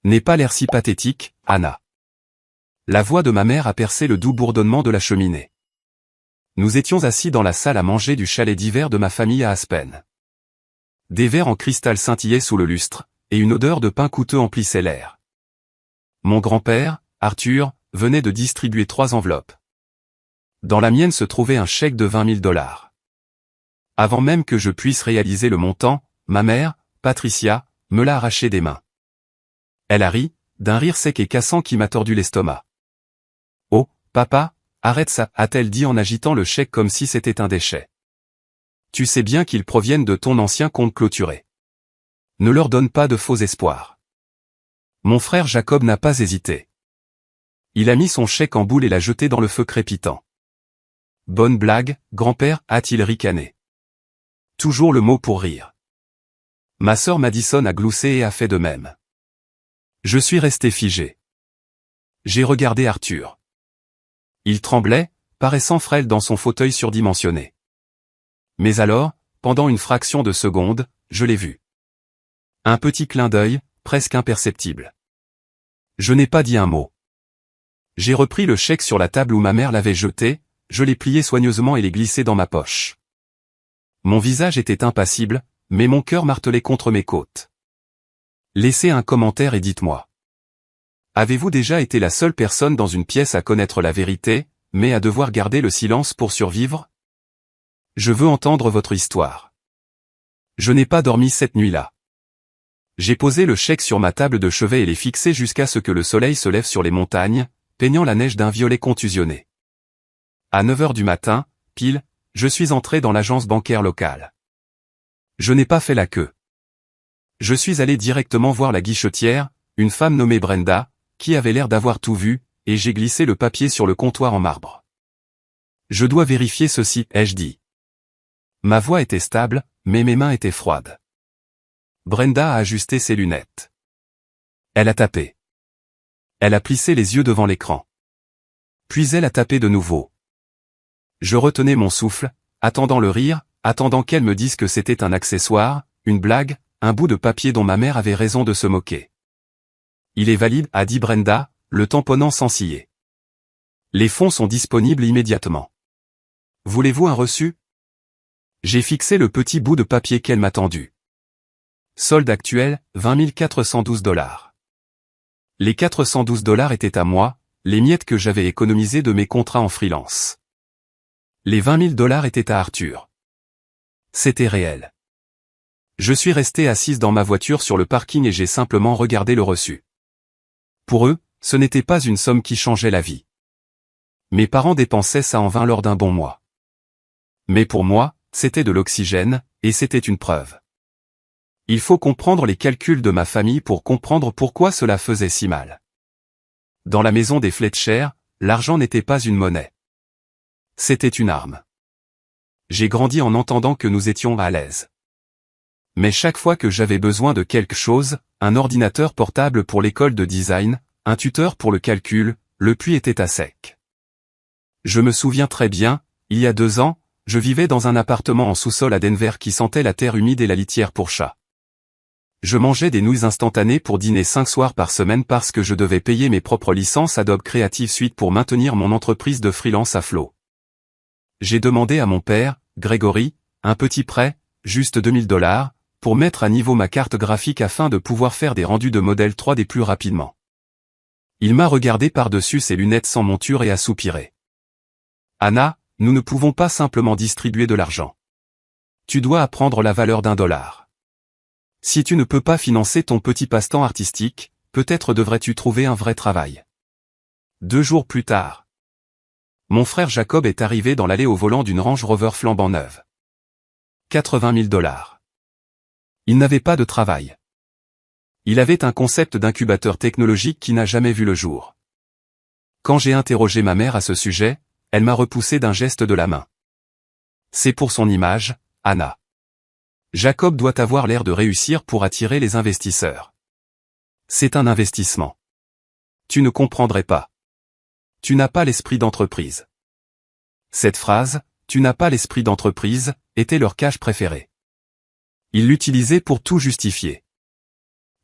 N'aie pas l'air si pathétique, Anna. La voix de ma mère a percé le doux bourdonnement de la cheminée. Nous étions assis dans la salle à manger du chalet d'hiver de ma famille à Aspen. Des verres en cristal scintillaient sous le lustre, et une odeur de pain coûteux emplissait l'air. Mon grand-père, Arthur, venait de distribuer 3 enveloppes. Dans la mienne se trouvait un chèque de $20 000. Avant même que je puisse réaliser le montant, ma mère, Patricia, me l'a arraché des mains. Elle a ri, d'un rire sec et cassant qui m'a tordu l'estomac. « Oh, papa, arrête ça » a-t-elle dit en agitant le chèque comme si c'était un déchet. « Tu sais bien qu'ils proviennent de ton ancien compte clôturé. Ne leur donne pas de faux espoirs. » Mon frère Jacob n'a pas hésité. Il a mis son chèque en boule et l'a jeté dans le feu crépitant. « Bonne blague, grand-père » a-t-il ricané. Toujours le mot pour rire. Ma sœur Madison a gloussé et a fait de même. Je suis resté figé. J'ai regardé Arthur. Il tremblait, paraissant frêle dans son fauteuil surdimensionné. Mais alors, pendant une fraction de seconde, je l'ai vu. Un petit clin d'œil, presque imperceptible. Je n'ai pas dit un mot. J'ai repris le chèque sur la table où ma mère l'avait jeté, je l'ai plié soigneusement et l'ai glissé dans ma poche. Mon visage était impassible, mais mon cœur martelait contre mes côtes. Laissez un commentaire et dites-moi. Avez-vous déjà été la seule personne dans une pièce à connaître la vérité, mais à devoir garder le silence pour survivre? Je veux entendre votre histoire. Je n'ai pas dormi cette nuit-là. J'ai posé le chèque sur ma table de chevet et l'ai fixé jusqu'à ce que le soleil se lève sur les montagnes, peignant la neige d'un violet contusionné. À 9 heures du matin, pile, je suis entré dans l'agence bancaire locale. Je n'ai pas fait la queue. Je suis allé directement voir la guichetière, une femme nommée Brenda, qui avait l'air d'avoir tout vu, et j'ai glissé le papier sur le comptoir en marbre. Je dois vérifier ceci, ai-je dit. Ma voix était stable, mais mes mains étaient froides. Brenda a ajusté ses lunettes. Elle a tapé. Elle a plissé les yeux devant l'écran. Puis elle a tapé de nouveau. Je retenais mon souffle, attendant le rire, attendant qu'elle me dise que c'était un accessoire, une blague, un bout de papier dont ma mère avait raison de se moquer. Il est valide, a dit Brenda, le tamponnant sans ciller. Les fonds sont disponibles immédiatement. Voulez-vous un reçu? J'ai fixé le petit bout de papier qu'elle m'a tendu. Solde actuel, $20 412. Les $412 étaient à moi, les miettes que j'avais économisées de mes contrats en freelance. Les $20 000 étaient à Arthur. C'était réel. Je suis resté assise dans ma voiture sur le parking et j'ai simplement regardé le reçu. Pour eux, ce n'était pas une somme qui changeait la vie. Mes parents dépensaient ça en vin lors d'un bon mois. Mais pour moi, c'était de l'oxygène, et c'était une preuve. Il faut comprendre les calculs de ma famille pour comprendre pourquoi cela faisait si mal. Dans la maison des Fletcher, l'argent n'était pas une monnaie. C'était une arme. J'ai grandi en entendant que nous étions à l'aise. Mais chaque fois que j'avais besoin de quelque chose, un ordinateur portable pour l'école de design, un tuteur pour le calcul, le puits était à sec. Je me souviens très bien, il y a 2 ans, je vivais dans un appartement en sous-sol à Denver qui sentait la terre humide et la litière pour chat. Je mangeais des nouilles instantanées pour dîner 5 soirs par semaine parce que je devais payer mes propres licences Adobe Creative Suite pour maintenir mon entreprise de freelance à flot. J'ai demandé à mon père, Gregory, un petit prêt, juste $2000, pour mettre à niveau ma carte graphique afin de pouvoir faire des rendus de modèles 3D plus rapidement. Il m'a regardé par-dessus ses lunettes sans monture et a soupiré. Anna, nous ne pouvons pas simplement distribuer de l'argent. Tu dois apprendre la valeur $1. Si tu ne peux pas financer ton petit passe-temps artistique, peut-être devrais-tu trouver un vrai travail. 2 jours plus tard. Mon frère Jacob est arrivé dans l'allée au volant d'une Range Rover flambant neuve. $80 000. Il n'avait pas de travail. Il avait un concept d'incubateur technologique qui n'a jamais vu le jour. Quand j'ai interrogé ma mère à ce sujet, elle m'a repoussé d'un geste de la main. C'est pour son image, Anna. Jacob doit avoir l'air de réussir pour attirer les investisseurs. C'est un investissement. Tu ne comprendrais pas. Tu n'as pas l'esprit d'entreprise. Cette phrase, tu n'as pas l'esprit d'entreprise, était leur cage préférée. Ils l'utilisaient pour tout justifier.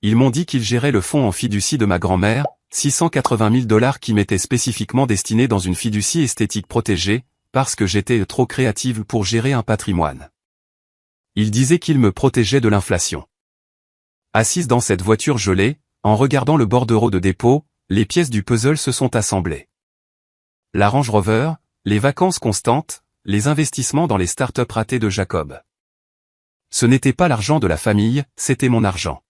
Ils m'ont dit qu'ils géraient le fonds en fiducie de ma grand-mère, 680 000 $ qui m'étaient spécifiquement destinés dans une fiducie esthétique protégée, parce que j'étais trop créative pour gérer un patrimoine. Ils disaient qu'ils me protégeaient de l'inflation. Assise dans cette voiture gelée, en regardant le bordereau de dépôt, les pièces du puzzle se sont assemblées. La Range Rover, les vacances constantes, les investissements dans les startups ratées de Jacob. Ce n'était pas l'argent de la famille, c'était mon argent.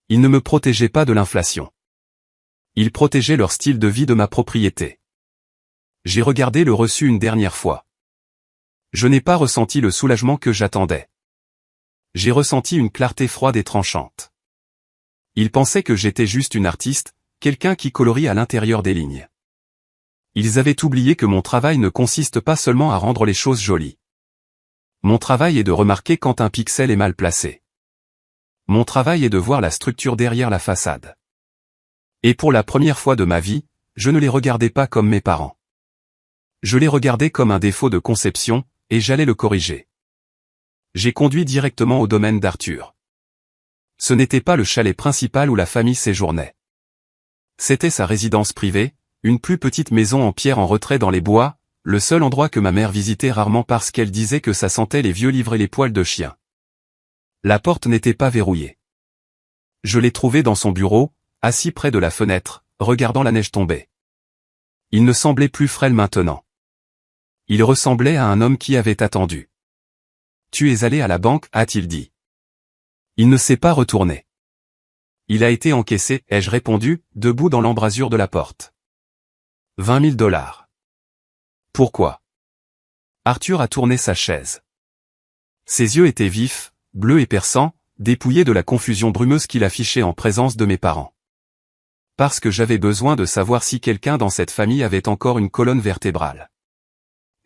Ils ne me protégeaient pas de l'inflation. Ils protégeaient leur style de vie de ma propriété. J'ai regardé le reçu une dernière fois. Je n'ai pas ressenti le soulagement que j'attendais. J'ai ressenti une clarté froide et tranchante. Ils pensaient que j'étais juste une artiste, quelqu'un qui colorie à l'intérieur des lignes. Ils avaient oublié que mon travail ne consiste pas seulement à rendre les choses jolies. Mon travail est de remarquer quand un pixel est mal placé. Mon travail est de voir la structure derrière la façade. Et pour la première fois de ma vie, je ne les regardais pas comme mes parents. Je les regardais comme un défaut de conception, et j'allais le corriger. J'ai conduit directement au domaine d'Arthur. Ce n'était pas le chalet principal où la famille séjournait. C'était sa résidence privée, une plus petite maison en pierre en retrait dans les bois, le seul endroit que ma mère visitait rarement parce qu'elle disait que ça sentait les vieux livres et les poils de chien. La porte n'était pas verrouillée. Je l'ai trouvé dans son bureau, assis près de la fenêtre, regardant la neige tomber. Il ne semblait plus frêle maintenant. Il ressemblait à un homme qui avait attendu. « Tu es allé à la banque » a-t-il dit. Il ne s'est pas retourné. Il a été encaissé, ai-je répondu, debout dans l'embrasure de la porte. 20 000 $. Pourquoi? Arthur a tourné sa chaise. Ses yeux étaient vifs, bleus et perçants, dépouillés de la confusion brumeuse qu'il affichait en présence de mes parents. Parce que j'avais besoin de savoir si quelqu'un dans cette famille avait encore une colonne vertébrale.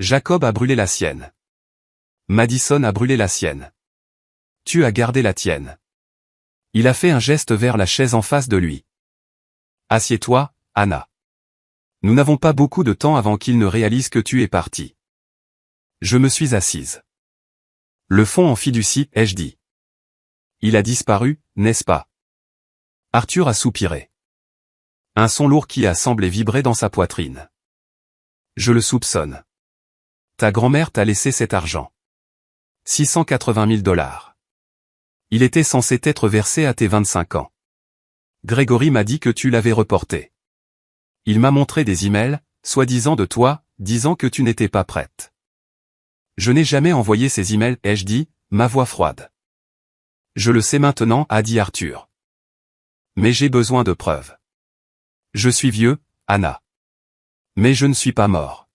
Jacob a brûlé la sienne. Madison a brûlé la sienne. Tu as gardé la tienne. Il a fait un geste vers la chaise en face de lui. Assieds-toi, Anna. Nous n'avons pas beaucoup de temps avant qu'il ne réalise que tu es parti. Je me suis assise. Le fonds en fiducie, ai-je dit. Il a disparu, n'est-ce pas? Arthur a soupiré. Un son lourd qui a semblé vibrer dans sa poitrine. Je le soupçonne. Ta grand-mère t'a laissé cet argent. 680 000 $. Il était censé être versé à tes 25 ans. Grégory m'a dit que tu l'avais reporté. Il m'a montré des emails, soi-disant de toi, disant que tu n'étais pas prête. Je n'ai jamais envoyé ces emails, ai-je dit, ma voix froide. Je le sais maintenant, a dit Arthur. Mais j'ai besoin de preuves. Je suis vieux, Anna. Mais je ne suis pas mort.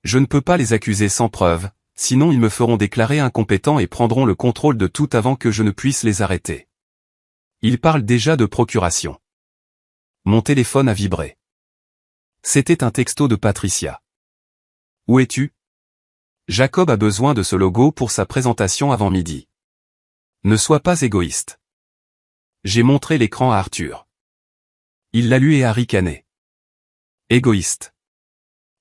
Je ne peux pas les accuser sans preuve, sinon ils me feront déclarer incompétent et prendront le contrôle de tout avant que je ne puisse les arrêter. Ils parlent déjà de procuration. Mon téléphone a vibré. C'était un texto de Patricia. Où es-tu? Jacob a besoin de ce logo pour sa présentation avant midi. Ne sois pas égoïste. J'ai montré l'écran à Arthur. Il l'a lu et a ricané. Égoïste.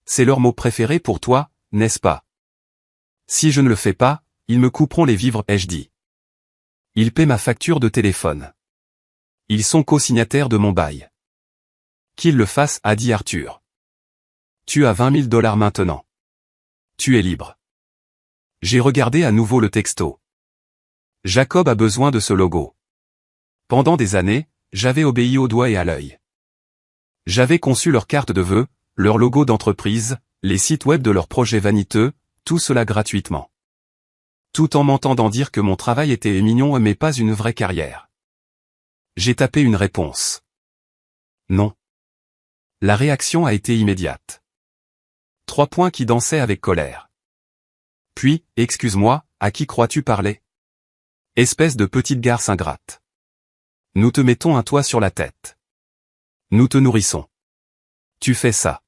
C'est leur mot préféré pour toi, n'est-ce pas? Si je ne le fais pas, ils me couperont les vivres, ai-je dit. Ils paient ma facture de téléphone. Ils sont co-signataires de mon bail. Qu'ils le fassent, a dit Arthur. Tu as 20 000 $ maintenant. Tu es libre. J'ai regardé à nouveau le texto. Jacob a besoin de ce logo. Pendant des années, j'avais obéi au doigt et à l'œil. J'avais conçu leur carte de vœux, leur logo d'entreprise, les sites web de leurs projets vaniteux, tout cela gratuitement. Tout en m'entendant dire que mon travail était mignon mais pas une vraie carrière. J'ai tapé une réponse. Non. La réaction a été immédiate. 3 points qui dansaient avec colère. Puis, excuse-moi, à qui crois-tu parler? Espèce de petite garce ingrate. Nous te mettons un toit sur la tête. Nous te nourrissons. Tu fais ça.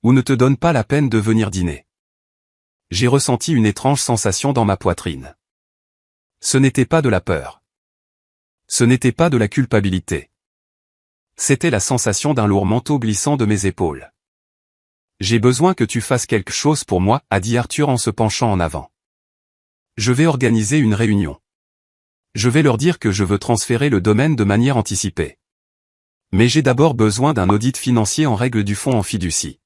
Ou ne te donne pas la peine de venir dîner. J'ai ressenti une étrange sensation dans ma poitrine. Ce n'était pas de la peur. Ce n'était pas de la culpabilité. C'était la sensation d'un lourd manteau glissant de mes épaules. J'ai besoin que tu fasses quelque chose pour moi, a dit Arthur en se penchant en avant. Je vais organiser une réunion. Je vais leur dire que je veux transférer le domaine de manière anticipée. Mais j'ai d'abord besoin d'un audit financier en règle du fonds en fiducie.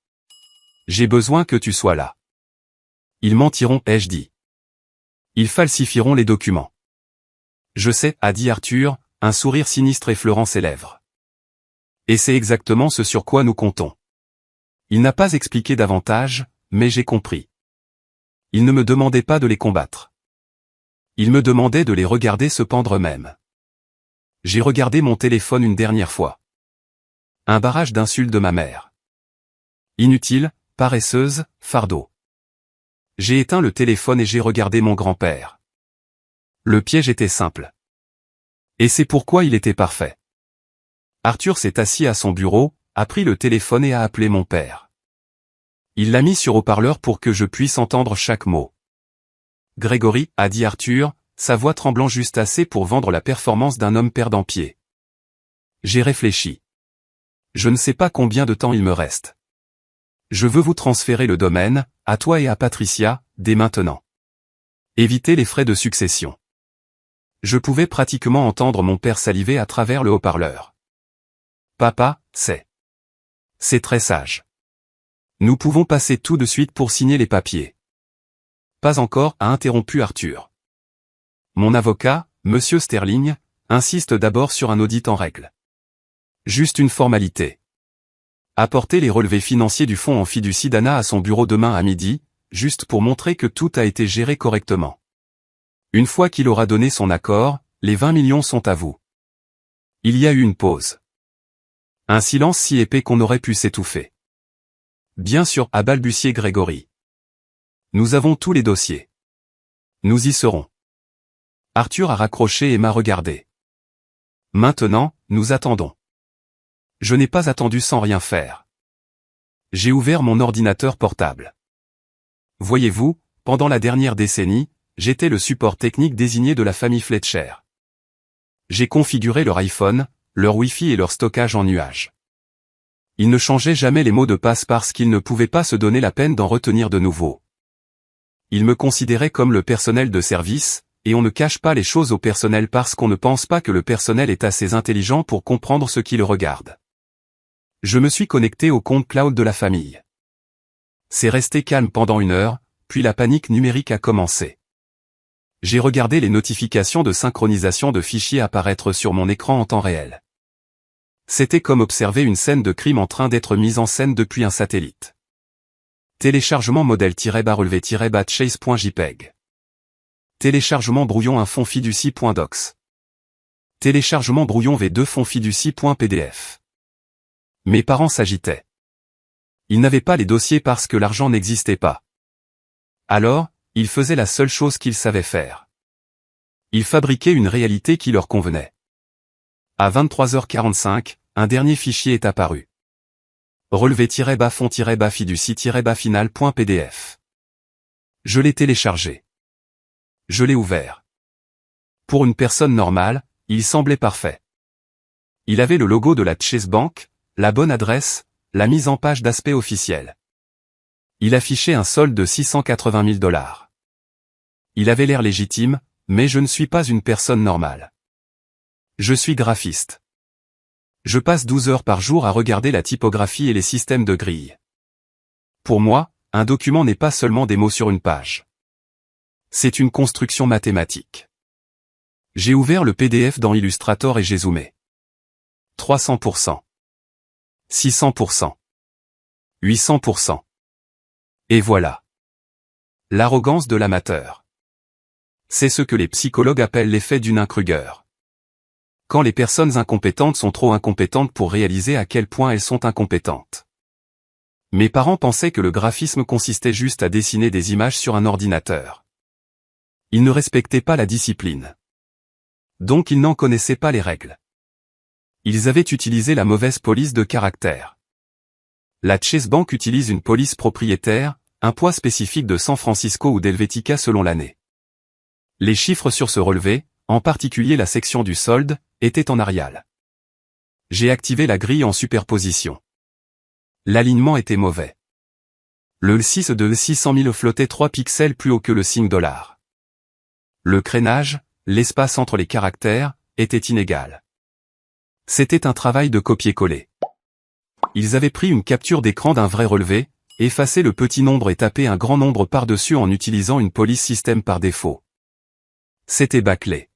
J'ai besoin que tu sois là. Ils mentiront, ai-je dit. Ils falsifieront les documents. Je sais, a dit Arthur, un sourire sinistre effleurant ses lèvres. Et c'est exactement ce sur quoi nous comptons. Il n'a pas expliqué davantage, mais j'ai compris. Il ne me demandait pas de les combattre. Il me demandait de les regarder se pendre eux-mêmes. J'ai regardé mon téléphone une dernière fois. Un barrage d'insultes de ma mère. Inutile, paresseuse, fardeau. J'ai éteint le téléphone et j'ai regardé mon grand-père. Le piège était simple. Et c'est pourquoi il était parfait. Arthur s'est assis à son bureau, a pris le téléphone et a appelé mon père. Il l'a mis sur haut-parleur pour que je puisse entendre chaque mot. Grégory, a dit Arthur, sa voix tremblant juste assez pour vendre la performance d'un homme perdant pied. J'ai réfléchi. Je ne sais pas combien de temps il me reste. Je veux vous transférer le domaine, à toi et à Patricia, dès maintenant. Évitez les frais de succession. Je pouvais pratiquement entendre mon père saliver à travers le haut-parleur. Papa, c'est très sage. Nous pouvons passer tout de suite pour signer les papiers. Pas encore, a interrompu Arthur. Mon avocat, Monsieur Sterling, insiste d'abord sur un audit en règle. Juste une formalité. Apportez les relevés financiers du fonds en fiducie d'Anna à son bureau demain à midi, juste pour montrer que tout a été géré correctement. Une fois qu'il aura donné son accord, les 20 millions sont à vous. Il y a eu une pause. Un silence si épais qu'on aurait pu s'étouffer. Bien sûr, a balbutié Grégory. Nous avons tous les dossiers. Nous y serons. Arthur a raccroché et m'a regardé. Maintenant, nous attendons. Je n'ai pas attendu sans rien faire. J'ai ouvert mon ordinateur portable. Voyez-vous, pendant la dernière décennie, j'étais le support technique désigné de la famille Fletcher. J'ai configuré leur iPhone, leur Wi-Fi et leur stockage en nuage. Ils ne changeaient jamais les mots de passe parce qu'ils ne pouvaient pas se donner la peine d'en retenir de nouveaux. Ils me considéraient comme le personnel de service, et on ne cache pas les choses au personnel parce qu'on ne pense pas que le personnel est assez intelligent pour comprendre ce qui le regarde. Je me suis connecté au compte cloud de la famille. C'est resté calme pendant 1 heure, puis la panique numérique a commencé. J'ai regardé les notifications de synchronisation de fichiers apparaître sur mon écran en temps réel. C'était comme observer une scène de crime en train d'être mise en scène depuis un satellite. Téléchargement modèle-relevé-chase.jpg. Téléchargement brouillon un fond fiducie.docs. Téléchargement brouillon V2 fond fiducie.pdf. Mes parents s'agitaient. Ils n'avaient pas les dossiers parce que l'argent n'existait pas. Alors, ils faisaient la seule chose qu'ils savaient faire. Ils fabriquaient une réalité qui leur convenait. À 23h45, un dernier fichier est apparu. Relevé-fond-fiducie-final.pdf. Je l'ai téléchargé. Je l'ai ouvert. Pour une personne normale, il semblait parfait. Il avait le logo de la Chase Bank, la bonne adresse, la mise en page d'aspect officiel. Il affichait un solde de $680 000. Il avait l'air légitime, mais je ne suis pas une personne normale. Je suis graphiste. Je passe 12 heures par jour à regarder la typographie et les systèmes de grille. Pour moi, un document n'est pas seulement des mots sur une page. C'est une construction mathématique. J'ai ouvert le PDF dans Illustrator et j'ai zoomé. 300%. 600%. 800%. Et voilà. L'arrogance de l'amateur. C'est ce que les psychologues appellent l'effet Dunning-Kruger. Quand les personnes incompétentes sont trop incompétentes pour réaliser à quel point elles sont incompétentes. Mes parents pensaient que le graphisme consistait juste à dessiner des images sur un ordinateur. Ils ne respectaient pas la discipline. Donc ils n'en connaissaient pas les règles. Ils avaient utilisé la mauvaise police de caractère. La Chase Bank utilise une police propriétaire, un poids spécifique de San Francisco ou d'Helvetica selon l'année. Les chiffres sur ce relevé, en particulier la section du solde, étaient en Arial. J'ai activé la grille en superposition. L'alignement était mauvais. Le 6 de 600 000 flottait 3 pixels plus haut que le signe $. Le crénage, l'espace entre les caractères, était inégal. C'était un travail de copier-coller. Ils avaient pris une capture d'écran d'un vrai relevé, effacé le petit nombre et tapé un grand nombre par-dessus en utilisant une police système par défaut. C'était bâclé.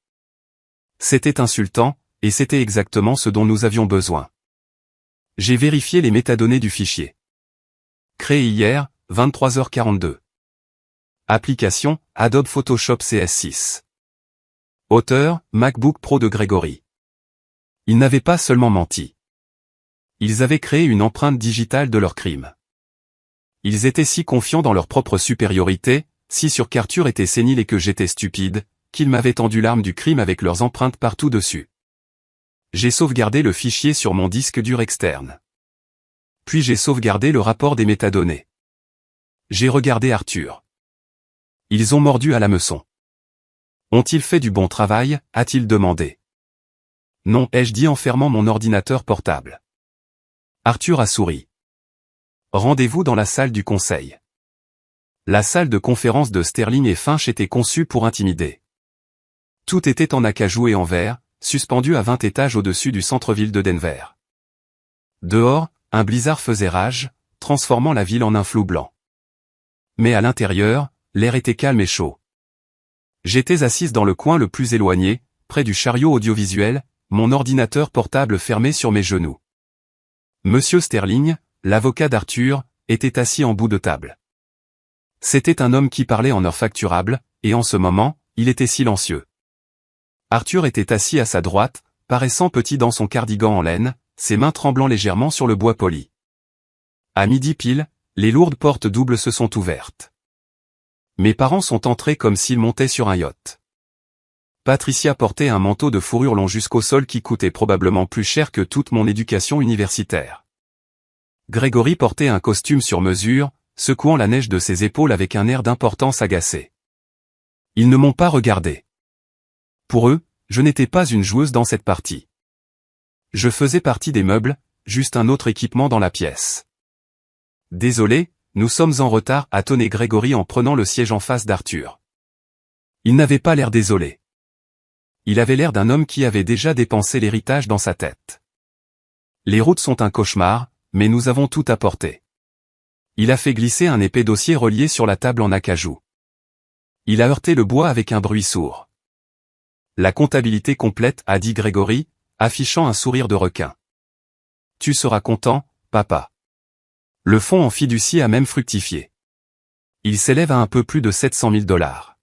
C'était insultant, et c'était exactement ce dont nous avions besoin. J'ai vérifié les métadonnées du fichier. Créé hier, 23h42. Application, Adobe Photoshop CS6. Auteur, MacBook Pro de Grégory. Ils n'avaient pas seulement menti. Ils avaient créé une empreinte digitale de leur crime. Ils étaient si confiants dans leur propre supériorité, si sûrs qu'Arthur était sénile et que j'étais stupide, qu'ils m'avaient tendu l'arme du crime avec leurs empreintes partout dessus. J'ai sauvegardé le fichier sur mon disque dur externe. Puis j'ai sauvegardé le rapport des métadonnées. J'ai regardé Arthur. Ils ont mordu à l'hameçon. Ont-ils fait du bon travail, a-t-il demandé. Non, ai-je dit en fermant mon ordinateur portable. Arthur a souri. Rendez-vous dans la salle du conseil. La salle de conférence de Sterling et Finch était conçue pour intimider. Tout était en acajou et en verre, suspendu à 20 étages au-dessus du centre-ville de Denver. Dehors, un blizzard faisait rage, transformant la ville en un flou blanc. Mais à l'intérieur, l'air était calme et chaud. J'étais assise dans le coin le plus éloigné, près du chariot audiovisuel, mon ordinateur portable fermé sur mes genoux. Monsieur Sterling, l'avocat d'Arthur, était assis en bout de table. C'était un homme qui parlait en heures facturables, et en ce moment, il était silencieux. Arthur était assis à sa droite, paraissant petit dans son cardigan en laine, ses mains tremblant légèrement sur le bois poli. À midi pile, les lourdes portes doubles se sont ouvertes. Mes parents sont entrés comme s'ils montaient sur un yacht. Patricia portait un manteau de fourrure long jusqu'au sol qui coûtait probablement plus cher que toute mon éducation universitaire. Grégory portait un costume sur mesure, secouant la neige de ses épaules avec un air d'importance agacée. Ils ne m'ont pas regardé. Pour eux, je n'étais pas une joueuse dans cette partie. Je faisais partie des meubles, juste un autre équipement dans la pièce. Désolé, nous sommes en retard, a tonné Grégory en prenant le siège en face d'Arthur. Il n'avait pas l'air désolé. Il avait l'air d'un homme qui avait déjà dépensé l'héritage dans sa tête. Les routes sont un cauchemar, mais nous avons tout apporté. Il a fait glisser un épais dossier relié sur la table en acajou. Il a heurté le bois avec un bruit sourd. La comptabilité complète, a dit Grégory, affichant un sourire de requin. Tu seras content, papa. Le fonds en fiducie a même fructifié. Il s'élève à un peu plus de 700 000 $.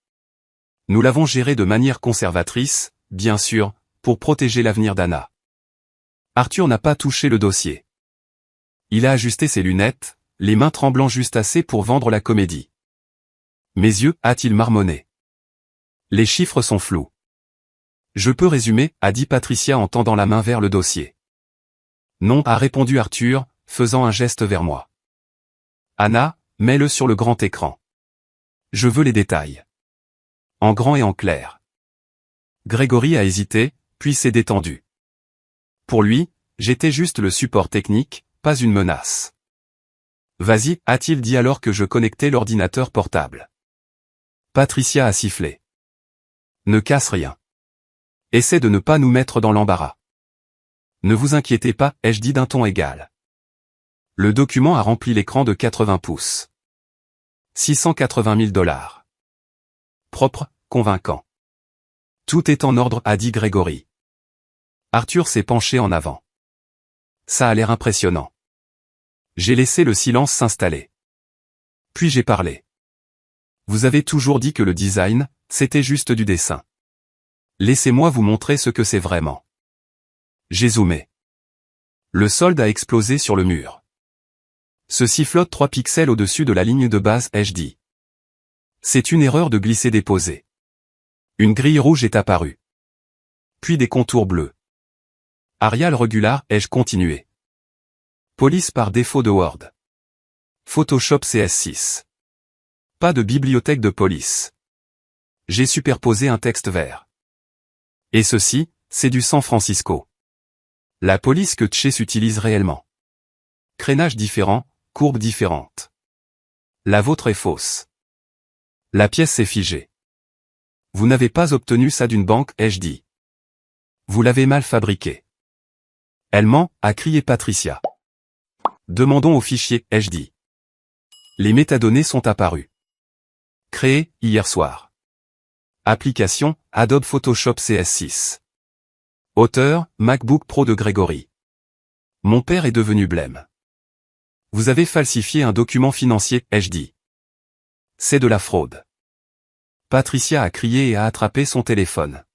Nous l'avons géré de manière conservatrice, bien sûr, pour protéger l'avenir d'Anna. Arthur n'a pas touché le dossier. Il a ajusté ses lunettes, les mains tremblant juste assez pour vendre la comédie. Mes yeux, a-t-il marmonné. Les chiffres sont flous. Je peux résumer, a dit Patricia en tendant la main vers le dossier. Non, a répondu Arthur, faisant un geste vers moi. Anna, mets-le sur le grand écran. Je veux les détails. En grand et en clair. Grégory a hésité, puis s'est détendu. Pour lui, j'étais juste le support technique, pas une menace. Vas-y, a-t-il dit alors que je connectais l'ordinateur portable. Patricia a sifflé. Ne casse rien. Essaie de ne pas nous mettre dans l'embarras. Ne vous inquiétez pas, ai-je dit d'un ton égal. Le document a rempli l'écran de 80 pouces. 680 000 $. Propre, convaincant. Tout est en ordre, a dit Grégory. Arthur s'est penché en avant. Ça a l'air impressionnant. J'ai laissé le silence s'installer. Puis j'ai parlé. Vous avez toujours dit que le design, c'était juste du dessin. Laissez-moi vous montrer ce que c'est vraiment. J'ai zoomé. Le solde a explosé sur le mur. Ceci flotte 3 pixels au-dessus de la ligne de base, ai-je dit. C'est une erreur de glisser-déposer. Une grille rouge est apparue. Puis des contours bleus. Arial Regular, ai-je continué. Police par défaut de Word. Photoshop CS6. Pas de bibliothèque de police. J'ai superposé un texte vert. Et ceci, c'est du San Francisco. La police que Chase utilise réellement. Crénage différent, courbes différentes. La vôtre est fausse. La pièce est figée. Vous n'avez pas obtenu ça d'une banque, ai-je dit. Vous l'avez mal fabriqué. Elle ment, a crié Patricia. Demandons au fichier, ai-je dit. Les métadonnées sont apparues. Créé, hier soir. Application, Adobe Photoshop CS6. Auteur, MacBook Pro de Grégory. Mon père est devenu blême. Vous avez falsifié un document financier, ai-je dit. C'est de la fraude. Patricia a crié et a attrapé son téléphone.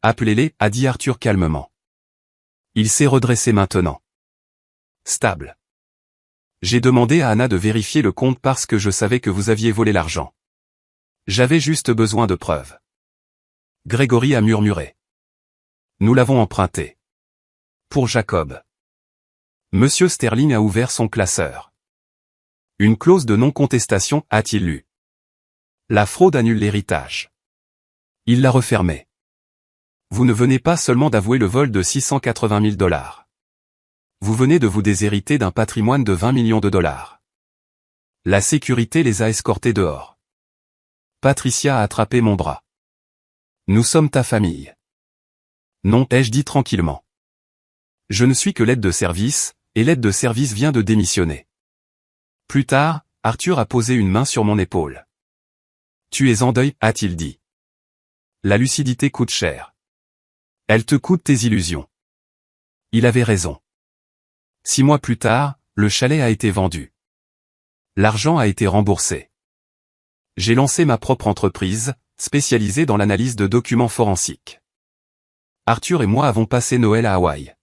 Appelez-les, a dit Arthur calmement. Il s'est redressé maintenant. Stable. J'ai demandé à Anna de vérifier le compte parce que je savais que vous aviez volé l'argent. J'avais juste besoin de preuves. Grégory a murmuré. Nous l'avons emprunté. Pour Jacob. Monsieur Sterling a ouvert son classeur. Une clause de non-contestation, a-t-il lu. La fraude annule l'héritage. Il l'a refermé. Vous ne venez pas seulement d'avouer le vol de 680 000 $. Vous venez de vous déshériter d'un patrimoine de 20 millions de $. La sécurité les a escortés dehors. Patricia a attrapé mon bras. Nous sommes ta famille. Non, ai-je dit tranquillement. Je ne suis que l'aide de service, et l'aide de service vient de démissionner. Plus tard, Arthur a posé une main sur mon épaule. Tu es en deuil, a-t-il dit. La lucidité coûte cher. Elle te coûte tes illusions. Il avait raison. 6 mois plus tard, le chalet a été vendu. L'argent a été remboursé. J'ai lancé ma propre entreprise, spécialisée dans l'analyse de documents forensiques. Arthur et moi avons passé Noël à Hawaï.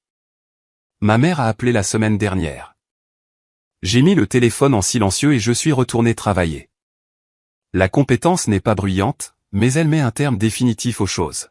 Ma mère a appelé la semaine dernière. J'ai mis le téléphone en silencieux et je suis retourné travailler. La compétence n'est pas bruyante, mais elle met un terme définitif aux choses.